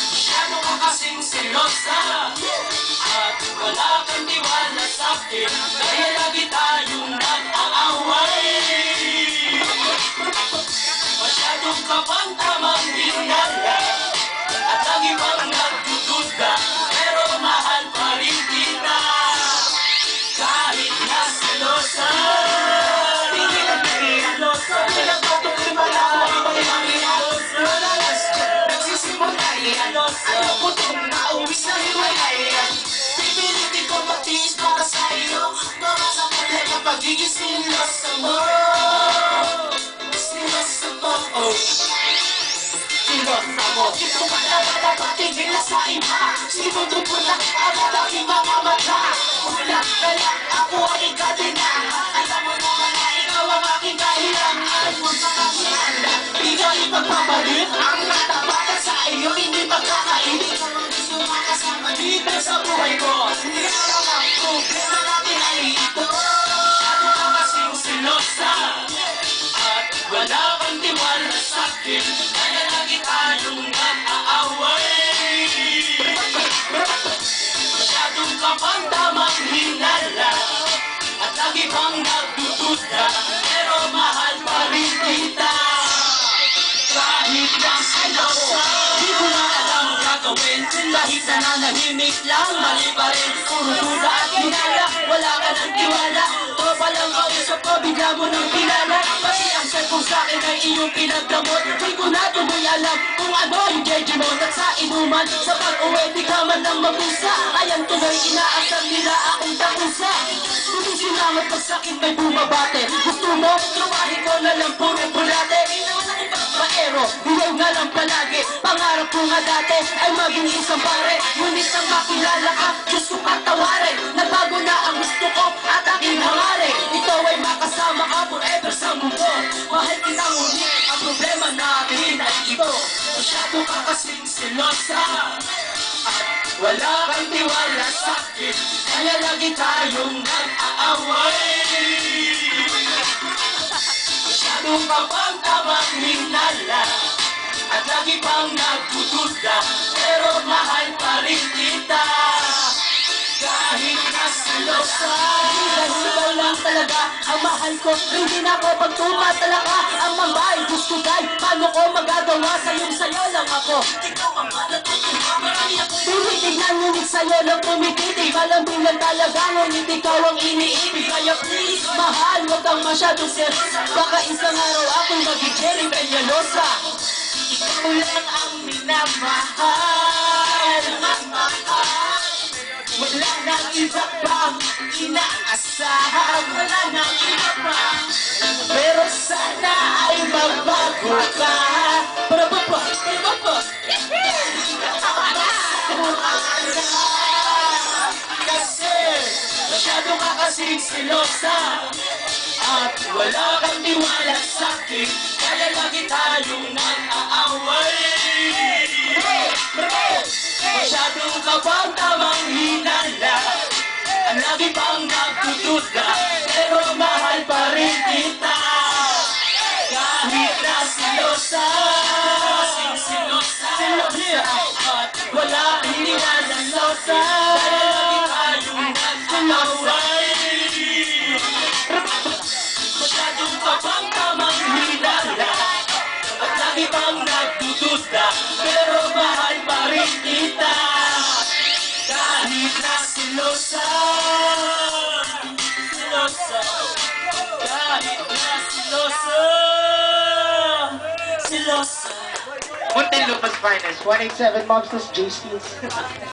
Masyado ka kasing selosa at wala kang tiwala sa'kin, kaya lagi tayong nag-aaway. Masyadong kapang tamang hinala at lagi pang nagdududa, pero mahal pa rin kita kahit na selosa. Hindi lang selosa, pinagpatong limala ang panginoon. Nagsisimula ayaw ko itong nauwi sa hiwalay. Pipilitin ko matiis para sa'yo, para sa talaga pagiging silosa mo. Silosa mo, oh. Silosa mo. Ito wala patigil na sa iba. Sinundo ko na agad aking mga mata. Ulang na lang ako ay kadena. Alam mo naman na ikaw ang aking kahilangan. Huwag ka kakilala, di ka ipagpapalit ang natapakan sa iyo. Hindi magkakainin ka ang gusto makasama dito sa buhay ko. Hindi ka lang ang problema natin ay ito. Masyado ka kasing silosa at wala kang tiwala sa'kin, kaya lagi tayong nag-aaway. Masyadong kapang tamang hinala at lagi pang nagdududa, pero mahal pa rin kita kahit na silosa. Di ko na alam gagawin kahit na nanahimik lang, mali pa rin puro duda at hinala. Wala ka ng tiwala, tropa lang kausap ko, bigla mo nang kilala. Pati ang cellphone sa'kin ay iyong pinagdamot. Di ko na tuloy alam kung ano yung jeje mo. At sa inuman, sa pag-uwi di ka man lang mabusa. Ayan tuloy inaasar nila akong takusa. Hindi sinangat pag sakit may bumabate. Gusto mo, trabahin ko na lang puro bulate. Maero, huwag nga lang palagi. Pangarap ko nga dati ay maging isang pare. Ngunit ang makilala ka, Diyos ko patawarin. Nagbago na ang gusto ko at aking hangarin. Ito ay makasama ka forever sa mundo. Mahal kita ngunit ang problema natin ay ito. Masyado ka kasing selosa at wala kang tiwala sa'kin, kaya lagi tayong nag-aaway. Masyadong kapang tamang hinala at lagi pang nagdududa, pero mahal pa rin kita kahit na selosa. Ikaw lang talaga ang mahal ko, hindi na ako pagtumatalaka. Ang mamay, gusto dahil paano ko magagawa sayo lang ako. Ikaw ang manatutuwa, marami ako tinitignan, ngunit sa'yo lang tumititig. Malambing lang talaga, ngunit ikaw ang iniibig. Kaya please, mahal, huwag kang masyadong selosa. Baka isang araw ako'y magiging penyalosa. Ikaw lang ang minamahal. Wala nang iba pang inaasahan. Wala nang iba pa, pero sana ay magbago ka. Kasi masyado ka kasing silosa at wala kang tiwala sa'kin, kaya lagi tayong nag-aaway. Masyadong kapang tamang hinala at lagi pang nagdududa, pero mahal pa rin kita kahit na silosa. Silosa at wala kang tiwala sa'kin, kaya lagi tayong nag-aaway. Masyadong kapang tamang hinala at lagi pang nagdududa, pero mahal pa rin kita kahit na silosa. Silosa, kahit na silosa. Silosa. Muntinlupa's finest, 187 Mobsters, J. Steels.